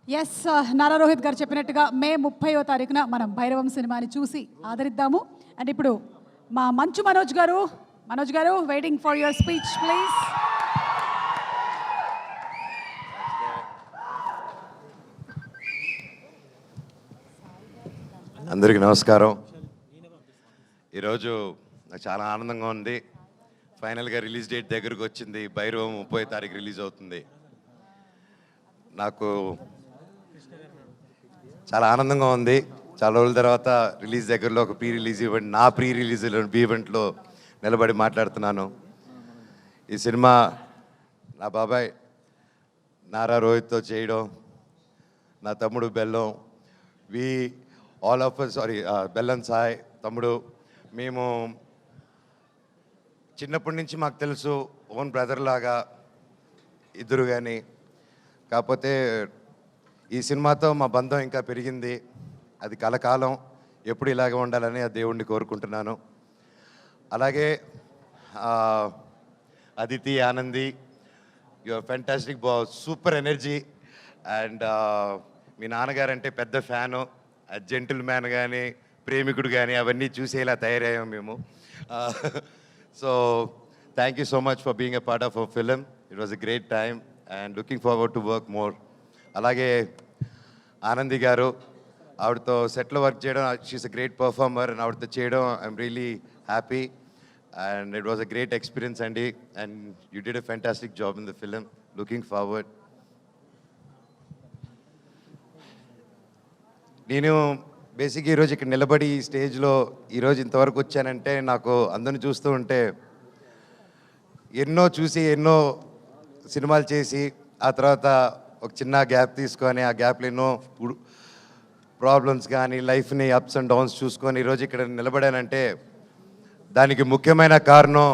Yes Nara Rohit గారు చెప్పినట్టుగా మే 30వ తారీఖున మనం భైరవం సినిమాని చూసి ఆదరిద్దాము. అండ్ ఇప్పుడు మా మంచు మనోజ్ గారు waiting for your speech please. అందరికీ నమస్కారం. ఈరోజు నాకు చాలా ఆనందంగా ఉంది. ఫైనల్గా రిలీజ్ డేట్ దగ్గరకు వచ్చింది. భైరవం 30వ తారీఖు రిలీజ్ అవుతుంది. నాకు చాలా ఆనందంగా ఉంది. చాలా రోజుల తర్వాత రిలీజ్ దగ్గరలో ఒక ప్రీ రిలీజ్ ఈవెంట్, నా ప్రీ రిలీజ్ ఈవెంట్లో నిలబడి మాట్లాడుతున్నాను. ఈ సినిమా నా బాబాయ్ నారా రోహిత్తో చేయడం, నా తమ్ముడు బెల్లం, బెల్లం సాయ్ తమ్ముడు, మేము చిన్నప్పటి నుంచి మాకు తెలుసు, ఓన్ బ్రదర్ లాగా ఇద్దరు. కానీ కాకపోతే ఈ సినిమాతో మా బంధం ఇంకా పెరిగింది. అది కలకాలం ఎప్పుడు ఇలాగే ఉండాలని ఆ దేవుణ్ణి కోరుకుంటున్నాను. అలాగే Aditi, Anandi, your fantastic, super energy. And మీ నాన్నగారంటే పెద్ద ఫ్యాను. జెంటిల్ మ్యాన్ కానీ, ప్రేమికుడు కానీ అవన్నీ చూసేలా తయారయ్యాం మేము. So thank you so much for being a part of our film. It was a great time and looking forward to work more. అలాగే ఆనంది గారు, ఆవిడతో సెట్లో వర్క్ చేయడం, she is a great performer. And ఆవిడతో చేయడం I'm really happy and it was a great experience అండి. And you did a fantastic job in the film. Looking forward. నేను బేసిక్గా ఈరోజు ఇక్కడ నిలబడి ఈ స్టేజ్లో ఈరోజు ఇంతవరకు వచ్చానంటే, నాకు అందరిని చూస్తూ ఉంటే ఎన్నో సినిమాలు చేసి ఆ తర్వాత ఒక చిన్న గ్యాప్ తీసుకొని, ఆ గ్యాప్లో ఎన్నో ప్రాబ్లమ్స్ కానీ లైఫ్ని అప్స్ అండ్ డౌన్స్ చూసుకొని ఈరోజు ఇక్కడ నిలబడానంటే దానికి ముఖ్యమైన కారణం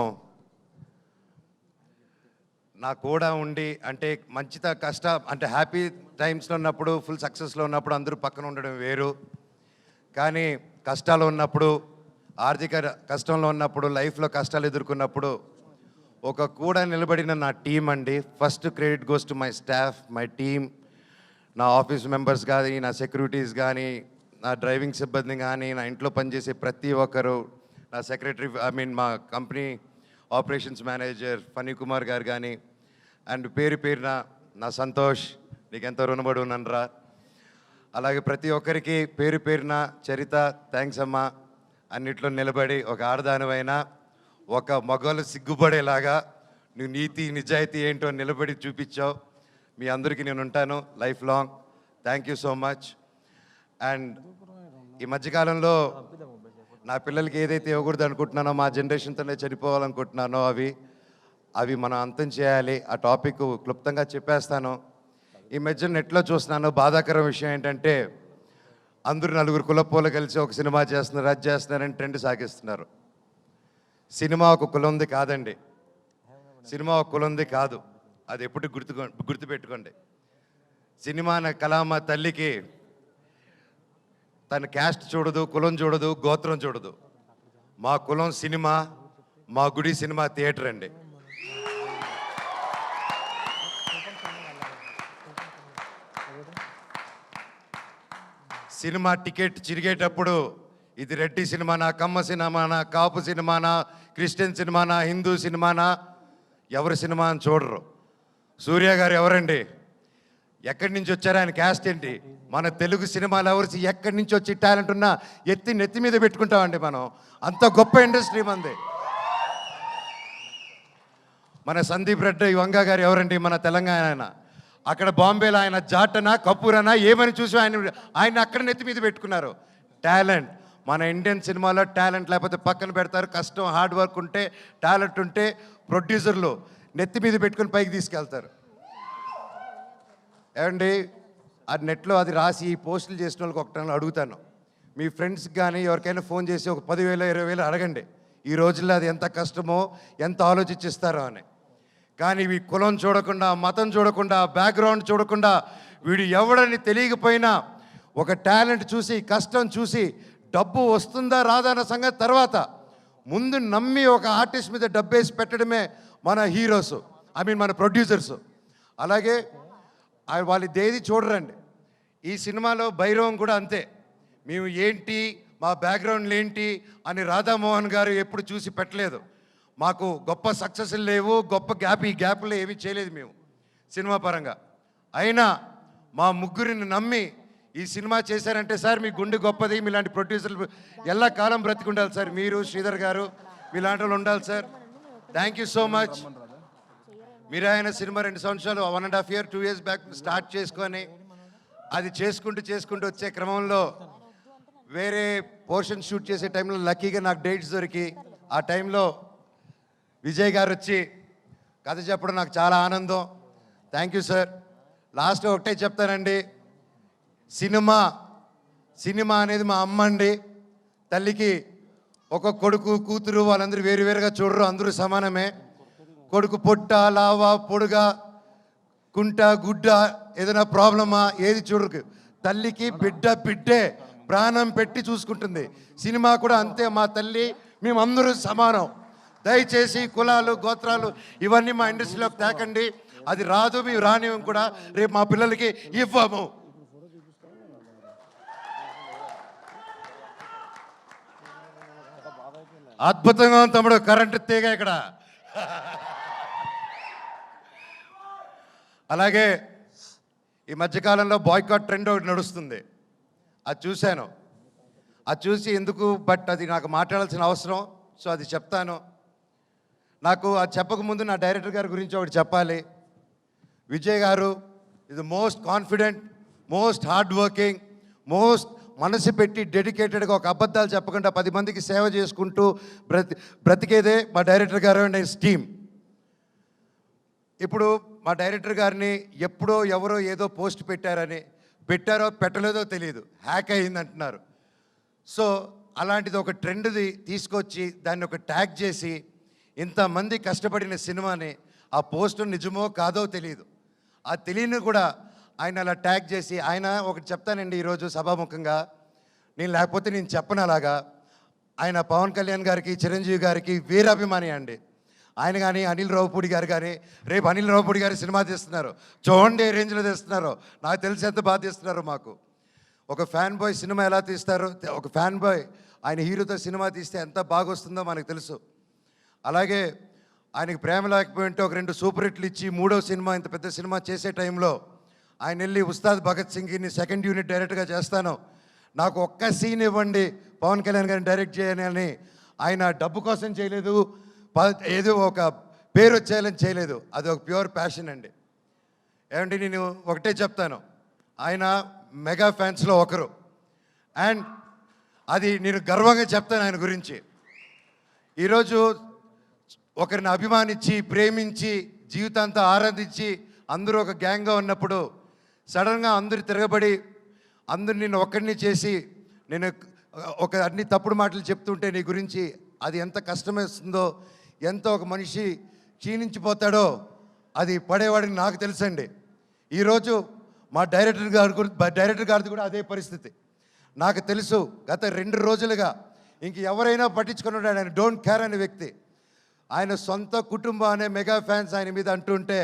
నా కూడా ఉండి, అంటే అంటే హ్యాపీ టైమ్స్లో ఉన్నప్పుడు, ఫుల్ సక్సెస్లో ఉన్నప్పుడు అందరూ పక్కన ఉండడం వేరు. కానీ కష్టాలు ఉన్నప్పుడు, ఆర్థిక కష్టంలో ఉన్నప్పుడు, లైఫ్లో కష్టాలు ఎదుర్కొన్నప్పుడు ఒక కూడా నిలబడిన నా టీం అండి. First credit goes to my staff, my team, నా ఆఫీస్ మెంబర్స్ కానీ, నా సెక్యూరిటీస్ కానీ, నా డ్రైవింగ్ సిబ్బంది కానీ, నా ఇంట్లో పనిచేసే ప్రతి ఒక్కరు, నా సెక్రటరీ, మా company operations manager Phani Kumar గారు కానీ, అండ్ పేరున నా సంతోష్, నీకెంతో రుణపడి ఉన్నానురా. అలాగే ప్రతి ఒక్కరికి పేరున చరిత, థ్యాంక్స్ అమ్మా. అన్నిట్లో నిలబడి ఒక ఆడదానివైనా ఒక మగవాళ్ళు సిగ్గుపడేలాగా నువ్వు నీతి నిజాయితీ ఏంటో నిలబడి చూపించావు. మీ అందరికీ నేను ఉంటాను life long. Thank you so much. And ఈ మధ్యకాలంలో నా పిల్లలకి ఏదైతే ఇవ్వకూడదు అనుకుంటున్నానో, మా జనరేషన్తోనే చనిపోవాలనుకుంటున్నానో అవి మనం అంతం చేయాలి. ఆ టాపిక్ క్లుప్తంగా చెప్పేస్తాను. ఈ మధ్య నెట్లో చూస్తున్నాను, బాధాకరం విషయం ఏంటంటే అందరూ నలుగురు కులపోలు కలిసి ఒక సినిమా చేస్తున్నారు, అది చేస్తున్నారని ట్రెండ్ సాగిస్తున్నారు. సినిమా ఒక కులంది కాదండి. సినిమా ఒక కులంది కాదు. అది ఎప్పుడు గుర్తుపెట్టుకోండి. సినిమా కళామ తల్లికి తన క్యాస్ట్ చూడదు, కులం చూడదు, గోత్రం చూడదు. మా కులం సినిమా, మా గుడి సినిమా థియేటర్ అండి. సినిమా టికెట్ చిరిగేటప్పుడు ఇది రెడ్డి సినిమానా, కమ్మ సినిమానా, కాపు సినిమానా, క్రిస్టియన్ సినిమానా, హిందూ సినిమానా, ఎవరి సినిమా అని చూడరు. సూర్య గారు ఎవరండి, ఎక్కడి నుంచి వచ్చారు, ఆయన క్యాస్ట్ ఏంటి, మన తెలుగు సినిమాలు ఎవరు ఎక్కడి నుంచి వచ్చి టాలెంట్ ఉన్నా నెత్తి మీద పెట్టుకుంటామండి మనం. అంత గొప్ప ఇండస్ట్రీ మంది. మన సందీప్ రెడ్డి వంగ గారు ఎవరండి, మన తెలంగాణ ఆయన. అక్కడ బాంబేలో ఆయన జాటనా, కపూరనా ఏమని చూసి ఆయన అక్కడ నెత్తి మీద పెట్టుకున్నారు. టాలెంట్ మన ఇండియన్ సినిమాలో టాలెంట్ లేకపోతే పక్కన పెడతారు. కష్టం, హార్డ్ వర్క్ ఉంటే, టాలెంట్ ఉంటే ప్రొడ్యూసర్లు నెత్తి మీద పెట్టుకుని పైకి తీసుకెళ్తారు. ఏమండి, ఆ నెట్లో అది రాసి పోస్టులు చేసిన వాళ్ళకి ఒకటి అడుగుతాను, మీ ఫ్రెండ్స్కి కానీ ఎవరికైనా ఫోన్ చేసి ఒక 10,000 20,000 అడగండి. ఈ రోజుల్లో అది ఎంత కష్టమో, ఎంత ఆలోచించిస్తారో అని. కానీ ఈ కులం చూడకుండా, మతం చూడకుండా, బ్యాక్గ్రౌండ్ చూడకుండా, వీడు ఎవడని తెలియకపోయినా ఒక టాలెంట్ చూసి, కష్టం చూసి, డబ్బు వస్తుందా రాదా అన్న సంగతి తర్వాత ముందు నమ్మి ఒక ఆర్టిస్ట్ మీద డబ్బేసి పెట్టడమే మన హీరోస్, మన ప్రొడ్యూసర్స్. అలాగే వాళ్ళు దేది చూడరండి. ఈ సినిమాలో భైరవం కూడా అంతే. మేము ఏంటి, మా బ్యాక్గ్రౌండ్లు ఏంటి అని రాధామోహన్ గారు ఎప్పుడు చూసి పెట్టలేదు. మాకు గొప్ప సక్సెస్లు లేవు, గొప్ప ఈ గ్యాప్లో ఏమీ చేయలేదు మేము సినిమా పరంగా. అయినా మా ముగ్గురిని నమ్మి ఈ సినిమా చేశారంటే సార్ మీ గుండె గొప్పది, మీలాంటి ప్రొడ్యూసర్లు ఎల్లా కాలం బ్రతికుండాలి సార్. మీరు శ్రీధర్ గారు మీలాంటి వాళ్ళు ఉండాలి sir. Thank you so much. మీరు ఆయన సినిమా 2 సంవత్సరాలు 1.5 year 2 years బ్యాక్ స్టార్ట్ చేసుకొని అది చేసుకుంటూ వచ్చే క్రమంలో వేరే పోర్షన్ షూట్ చేసే టైంలో లక్కీగా నాకు డేట్స్ దొరికి ఆ టైంలో విజయ్ గారు వచ్చి కథ చెప్పడం నాకు చాలా ఆనందం. Thank you sir. లాస్ట్ ఒకటే చెప్తానండి, సినిమా అనేది మా అమ్మ అండి. తల్లికి ఒక కొడుకు కూతురు వాళ్ళందరూ వేరువేరుగా చూడరు, అందరూ సమానమే. కొడుకు పొట్ట లావా పొడుగా కుంట గుడ్డ ఏదైనా ప్రాబ్లమా ఏది చూడరు. తల్లికి బిడ్డే ప్రాణం పెట్టి చూసుకుంటుంది. సినిమా కూడా అంతే. మా తల్లి మేమందరూ సమానం. దయచేసి కులాలు గోత్రాలు ఇవన్నీ మా ఇండస్ట్రీలోకి తేకండి. అది రాదు, మేము రానివ్వం కూడా, రేపు మా పిల్లలకి ఇవ్వము. అద్భుతంగా ఉంది తమ్ముడు, కరెంటు తీగ ఇక్కడ. అలాగే ఈ మధ్యకాలంలో బాయ్కాట్ ట్రెండ్ ఒకటి నడుస్తుంది, అది చూశాను. అది చూసి ఎందుకు, బట్ అది నాకు మాట్లాడాల్సిన అవసరం, సో అది చెప్తాను. నాకు అది చెప్పకముందు నా డైరెక్టర్ గారి గురించి ఒకటి చెప్పాలి. విజయ్ గారు ఇది most confident, most hard working, most మనసు పెట్టి డెడికేటెడ్గా ఒక అబద్ధాలు చెప్పకుండా 10 మందికి సేవ చేసుకుంటూ బ్రతికేదే మా డైరెక్టర్ గారు అండ్ హిస్ టీమ్. ఇప్పుడు మా డైరెక్టర్ గారిని ఎప్పుడో ఎవరో ఏదో పోస్ట్ పెట్టారో పెట్టలేదో తెలియదు, హ్యాక్ అయింది అంటున్నారు. సో అలాంటిది ఒక ట్రెండ్ది తీసుకొచ్చి దాన్ని ఒక ట్యాగ్ చేసి ఇంతమంది కష్టపడిన సినిమాని ఆ పోస్ట్ నిజమో కాదో తెలియదు, ఆ తెలియని కూడా ఆయన అలా ట్యాగ్ చేసి, ఆయన ఒకటి చెప్తానండి ఈరోజు సభాముఖంగా, నేను లేకపోతే నేను చెప్పను అలాగా. ఆయన పవన్ కళ్యాణ్ గారికి చిరంజీవి గారికి వీరాభిమాని అండి. ఆయన కానీ అనిల్ రావుపూడి గారు కానీ, రేపు అనిల్ రావుపూడి గారి సినిమా తీస్తున్నారు, చూడండి ఏ రేంజ్లో తీస్తున్నారు, నాకు తెలిసి ఎంత బాగా తీస్తున్నారు. మాకు ఒక ఫ్యాన్ బాయ్ సినిమా ఎలా తీస్తారో, ఒక ఫ్యాన్ బాయ్ ఆయన హీరోతో సినిమా తీస్తే ఎంత బాగా వస్తుందో మనకు తెలుసు. అలాగే ఆయనకి ప్రేమ లేకపోయింటే ఒక 2 సూపర్ హిట్లు ఇచ్చి 3వ సినిమా ఇంత పెద్ద సినిమా చేసే టైంలో ఆయన వెళ్ళి ఉస్తాద్ భగత్ సింగ్ని 2nd యూనిట్ డైరెక్ట్గా చేస్తాను, నాకు ఒక్క సీన్ ఇవ్వండి పవన్ కళ్యాణ్ గారిని డైరెక్ట్ చేయని అని. ఆయన డబ్బు కోసం చేయలేదు, ఏదో ఒక పేరు వచ్చేయాలని చేయలేదు, అది ఒక ప్యూర్ ప్యాషన్ అండి. ఏమంటే నేను ఒకటే చెప్తాను, ఆయన మెగా ఫ్యాన్స్లో ఒకరు, అండ్ అది నేను గర్వంగా చెప్తాను ఆయన గురించి. ఈరోజు ఒకరిని అభిమానించి ప్రేమించి జీవితాంతా ఆరాధించి అందరూ ఒక గ్యాంగ్గా ఉన్నప్పుడు సడన్గా అందరు తిరగబడి అందరు నిన్ను ఒక్కడిని చేసి నేను ఒక అన్ని తప్పుడు మాటలు చెప్తుంటే నీ గురించి అది ఎంత కష్టమేస్తుందో, ఎంత ఒక మనిషి క్షీణించిపోతాడో అది పడేవాడిని నాకు తెలుసండి. ఈరోజు మా డైరెక్టర్ గారిది కూడా అదే పరిస్థితి నాకు తెలుసు. గత 2 రోజులుగా ఇంక ఎవరైనా పట్టించుకున్నాడు, ఆయన డోంట్ కేర్ అనే వ్యక్తి. ఆయన సొంత కుటుంబం అనే మెగా ఫ్యాన్స్ ఆయన మీద అంటుంటే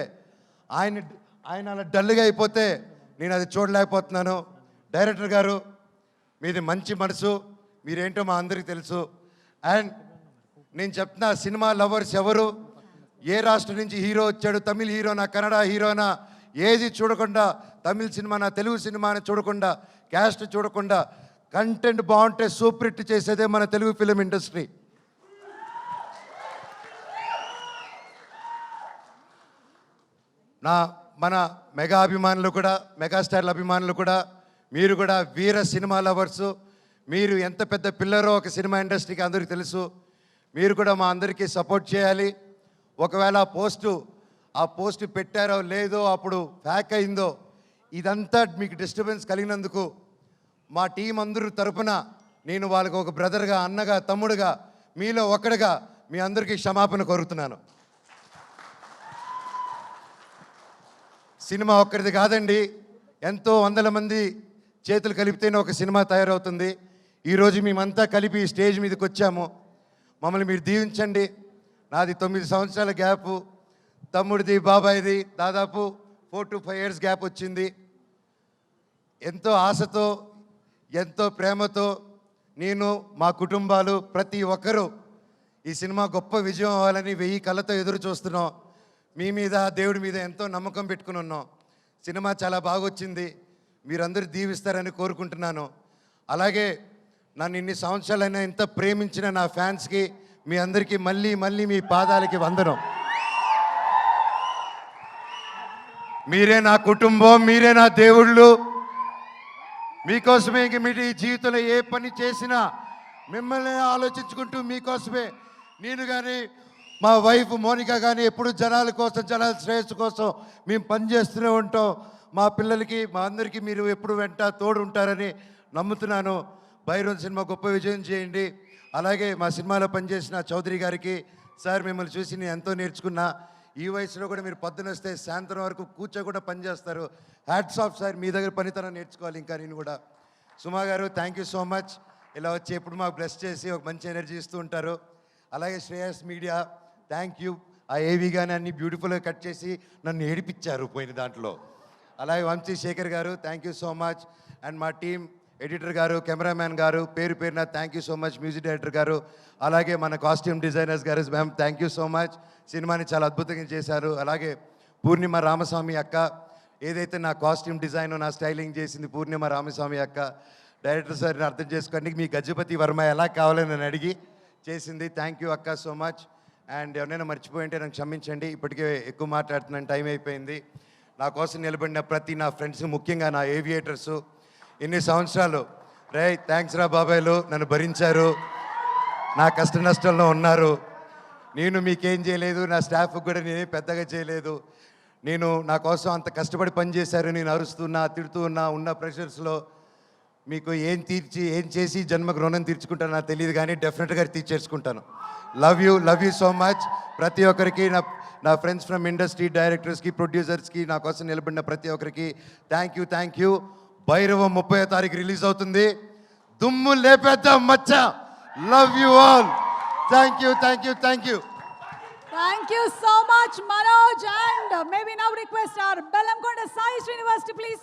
ఆయన అలా డల్గా అయిపోతే నేను అది చూడలేకపోతున్నాను. డైరెక్టర్ గారు మీది మంచి మనసు, మీరేంటో మా అందరికీ తెలుసు. అండ్ నేను చెప్తున్నా, సినిమా లవర్స్ ఎవరు, ఏ రాష్ట్రం నుంచి హీరో వచ్చాడు, తమిళ హీరోనా కన్నడ హీరోనా ఏది చూడకుండా, తమిళ సినిమానా తెలుగు సినిమాని చూడకుండా, క్యాస్ట్ చూడకుండా, కంటెంట్ బాగుంటే సూపర్ హిట్ చేసేదే మన తెలుగు ఫిలిం ఇండస్ట్రీ. మన మెగా అభిమానులు కూడా, మెగాస్టార్ల అభిమానులు కూడా, మీరు కూడా వీర సినిమా లవర్సు. మీరు ఎంత పెద్ద పిల్లరో ఒక సినిమా ఇండస్ట్రీకి అందరికీ తెలుసు. మీరు కూడా మా అందరికీ సపోర్ట్ చేయాలి. ఒకవేళ ఆ పోస్టు పెట్టారో లేదో, అప్పుడు హ్యాక్ అయిందో, ఇదంతా మీకు డిస్టర్బెన్స్ కలిగినందుకు మా టీం అందరూ తరపున నేను వాళ్ళకి ఒక బ్రదర్గా, అన్నగా, తమ్ముడుగా, మీలో ఒకడుగా మీ అందరికీ క్షమాపణ కోరుతున్నాను. సినిమా ఒక్కరిది కాదండి, ఎంతో వందల మంది చేతులు కలిపితేనే ఒక సినిమా తయారవుతుంది. ఈరోజు మేమంతా కలిపి స్టేజ్ మీదకి వచ్చాము, మమ్మల్ని మీరు దీవించండి. నాది 9 సంవత్సరాల గ్యాపు, తమ్ముడిది బాబాయిది దాదాపు 4 to 5 years గ్యాప్ వచ్చింది. ఎంతో ఆశతో ఎంతో ప్రేమతో నేను మా కుటుంబాలు ప్రతి ఒక్కరూ ఈ సినిమా గొప్ప విజయం అవ్వాలని 1000 కళ్ళతో ఎదురు చూస్తున్నాం. మీ మీద దేవుడి మీద ఎంతో నమ్మకం పెట్టుకుని ఉన్నాం. సినిమా చాలా బాగొచ్చింది, మీరందరూ దీవిస్తారని కోరుకుంటున్నాను. అలాగే నన్ను ఇన్ని సంవత్సరాలైనా ఎంత ప్రేమించిన నా ఫ్యాన్స్కి మీ అందరికీ మళ్ళీ మళ్ళీ మీ పాదాలకి వందనం. మీరే నా కుటుంబం, మీరే నా దేవుళ్ళు. మీకోసమే ఇంక మీ జీవితంలో ఏ పని చేసినా మిమ్మల్ని ఆలోచించుకుంటూ మీకోసమే నేను కానీ మా వైఫ్ మోనిక కానీ ఎప్పుడు జనాల కోసం, జనాల శ్రేయస్సు కోసం మేము పనిచేస్తూనే ఉంటాం. మా పిల్లలకి మా అందరికీ మీరు ఎప్పుడు వెంట తోడు ఉంటారని నమ్ముతున్నాను. భైరవం సినిమా గొప్ప విజయం చేయండి. అలాగే మా సినిమాలో పనిచేసిన చౌదరి గారికి, సార్ మిమ్మల్ని చూసి నేను ఎంతో నేర్చుకున్నా. ఈ వయసులో కూడా మీరు పొద్దున వస్తే సాయంత్రం వరకు కూర్చోకుండా పనిచేస్తారు. హ్యాట్స్ ఆఫ్ సార్, మీ దగ్గర పనితనం నేర్చుకోవాలి ఇంకా నేను కూడా. సుమా గారు థ్యాంక్ యూ సో మచ్. ఇలా వచ్చి ఎప్పుడు మాకు బ్లెస్ చేసి ఒక మంచి ఎనర్జీ ఇస్తూ ఉంటారు. అలాగే శ్రేయస్ మీడియా థ్యాంక్ యూ. ఆ ఏవి కానీ అన్ని బ్యూటిఫుల్గా కట్ చేసి నన్ను ఏడిపించారు పోయిన దాంట్లో. అలాగే వంశీ శేఖర్ గారు thank you so much. And మా టీం ఎడిటర్ గారు, కెమెరామ్యాన్ గారు, పేరు పేరున thank you so much. Music director గారు, అలాగే మన కాస్ట్యూమ్ డిజైనర్స్ గారు, ma'am thank you so much. సినిమాని చాలా అద్భుతంగా చేశారు. అలాగే పూర్ణిమ రామస్వామి అక్క, ఏదైతే నా కాస్ట్యూమ్ డిజైన్ నా స్టైలింగ్ చేసింది పూర్ణిమ రామస్వామి అక్క. డైరెక్టర్ సార్ని అర్థం చేసుకోండి, మీ గజపతి వర్మ ఎలా కావాలని నన్ను అడిగి చేసింది. థ్యాంక్ యూ అక్క సో మచ్. అండ్ ఎవరైనా మర్చిపోయింటే నాకు క్షమించండి, ఇప్పటికే ఎక్కువ మాట్లాడుతున్నాను, టైం అయిపోయింది. నా కోసం నిలబడిన ప్రతి నా ఫ్రెండ్స్, ముఖ్యంగా నా ఏవియేటర్సు, ఇన్ని సంవత్సరాలు థ్యాంక్స్ రా బాబాయ్లు, నన్ను భరించారు, నా కష్ట నష్టంలో ఉన్నారు. నేను మీకేం చేయలేదు, నా స్టాఫ్కి కూడా నేనేం పెద్దగా చేయలేదు. నేను నా కోసం అంత కష్టపడి పనిచేశారు. నేను అరుస్తున్నా, తిడుతూ ఉన్న ప్రెషర్స్లో మీకు ఏం చేసి జన్మకు రుణం తీర్చుకుంటానో నాకు తెలియదు, కానీ డెఫినెట్గా తీర్చేసుకుంటాను. Love you so much. ప్రతి ఒక్కరికి నా ఫ్రెండ్స్ ఫ్రమ్ ఇండస్ట్రీ, డైరెక్టర్స్కి, ప్రొడ్యూసర్స్కి, నా కోసం నిలబడిన ప్రతి ఒక్కరికి థ్యాంక్ యూ. భైరవం 30వ తారీఖు రిలీజ్ అవుతుంది. దుమ్ము లేపేద్దాం మచ్చ. Love you all. Thank you. Thank you so much, Manoj. And may we now request our Bellamkonda Sai Srinivas to please